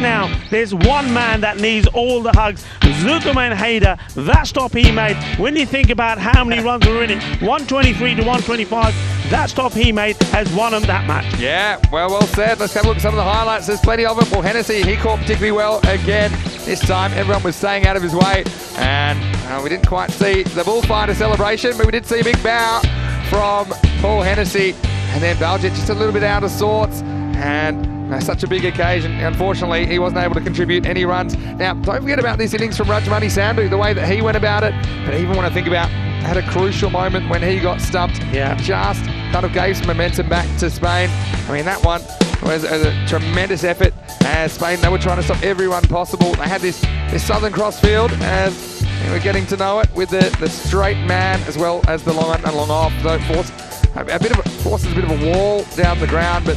now, there's one man that needs all the hugs. Zuckerman Hayder, that stop he made, when you think about how many runs were in it, 123 to 125, that stop he made has won him that match. Yeah, well said. Let's have a look at some of the highlights. There's plenty of them. Well, Hennessy, he caught particularly well again. This time, everyone was staying out of his way. And we didn't quite see the bullfighter celebration, but we did see a big bow from Paul Hennessy. And then Baljet just a little bit out of sorts. And such a big occasion. Unfortunately, he wasn't able to contribute any runs. Now, don't forget about this innings from Rajmani Sandhu, the way that he went about it. But even when I think about, had a crucial moment when he got stumped. Yeah. Just kind of gave some momentum back to Spain. I mean, that one was a tremendous effort as Spain, they were trying to stop everyone possible. They had this Southern Cross field as they were getting to know it with the straight man as well as the long on and long off. So forces a bit of a wall down the ground, but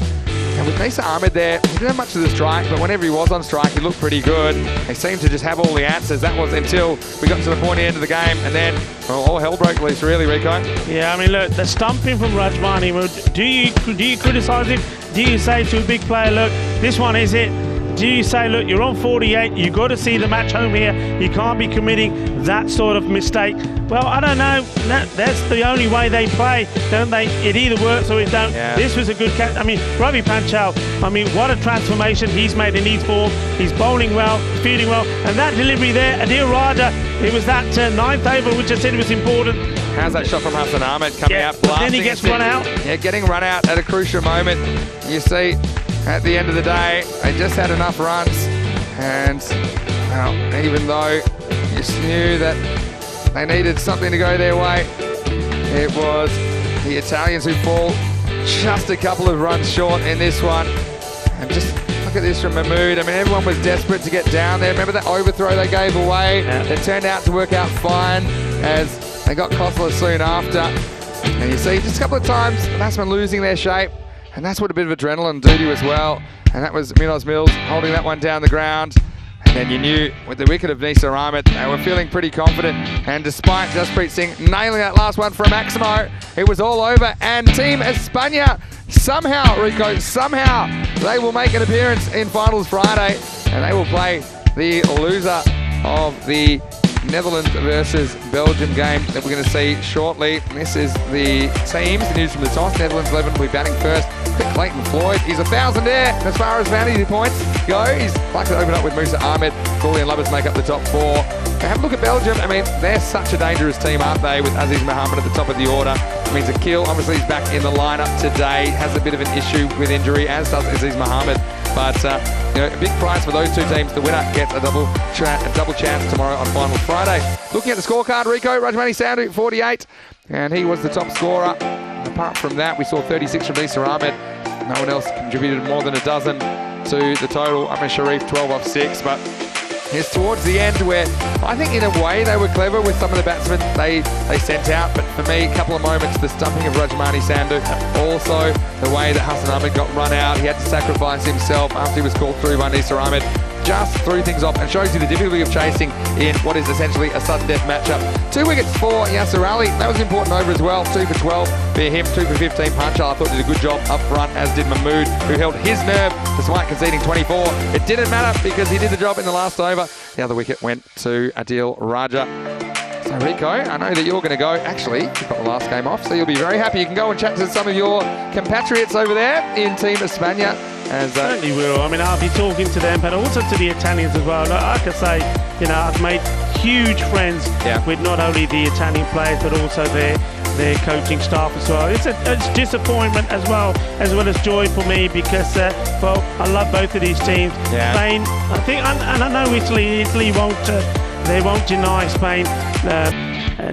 with Nisa Ahmed there, he didn't have much of the strike, but whenever he was on strike, he looked pretty good. They seemed to just have all the answers. That was until we got to the pointy end of the game, and then, well, all hell broke loose, really, Rico. Yeah, I mean, look, the stumping from Rajmani, well, do you criticise him? Do you say to a big player, look, this one is it? Do you say, look, you're on 48, you've got to see the match home here, you can't be committing that sort of mistake? Well, I don't know, that's the only way they play, don't they? It either works or it don't. Yeah. This was a good catch. I mean, Ravi Panchal, I mean, what a transformation he's made in his form. He's bowling well, he's fielding well, and that delivery there, Adil Raja, it was that ninth over which I said was important. How's that shot from Hassan Ahmed coming out, blasting? Then he gets run out. Yeah, getting run out at a crucial moment. You see, at the end of the day, they just had enough runs, and well, even though you knew that they needed something to go their way, it was the Italians who fall just a couple of runs short in this one. And just look at this from Mahmood. I mean, everyone was desperate to get down there. Remember that overthrow they gave away? Yeah. It turned out to work out fine as they got Kosler soon after. And you see just a couple of times the batsmen losing their shape. And that's what a bit of adrenaline do to as well. And that was Munoz Mills holding that one down the ground. And then you knew with the wicket of Nisa Ahmed, they were feeling pretty confident. And despite Jaspreet Singh nailing that last one from Maximo, it was all over. And Team España, somehow, Rico, somehow, they will make an appearance in Finals Friday. And they will play the loser of the Netherlands versus Belgium game that we're going to see shortly. This is the teams, the news from the toss. Netherlands 11 will be batting first. Clayton Floyd, he's 1,000 there as far as vanity points go. He's likely to open up with Musa Ahmed. Cooley and Lubbers make up the top four. Now have a look at Belgium. I mean, they're such a dangerous team, aren't they, with Aziz Mohammed at the top of the order. I mean, Zakil, obviously, he's back in the lineup today. Has a bit of an issue with injury, as does Aziz Mohammed. But, you know, a big prize for those two teams. The winner gets a double chance tomorrow on Final Friday. Looking at the scorecard, Rico, Rajmani Sandhu, 48. And he was the top scorer. Apart from that, we saw 36 from Nisa Ahmed. No one else contributed more than a dozen to the total. Ahmed Sharif, 12 off 6. But it's towards the end where I think in a way they were clever with some of the batsmen they sent out. But for me, a couple of moments, the stumping of Rajmani Sandhu. Also, the way that Hassan Ahmed got run out. He had to sacrifice himself after he was called through by Nisa Ahmed. Just threw things off and shows you the difficulty of chasing in what is essentially a sudden death matchup. 2 wickets for Yasser Ali. That was important over as well. 2 for 12 for him, 2 for 15. Panchal, I thought, did a good job up front, as did Mahmood, who held his nerve despite conceding 24. It didn't matter because he did the job in the last over. The other wicket went to Adil Raja. So Rico, I know that you're going to go. Actually, you've got the last game off, so you'll be very happy. You can go and chat to some of your compatriots over there in Team España. Certainly will. I mean, I'll be talking to them, but also to the Italians as well. I can say, you know, I've made huge friends with not only the Italian players, but also their coaching staff as well. It's disappointment as well as joy for me because, well, I love both of these teams. Yeah. Spain, I think, and I know Italy won't, they won't deny Spain.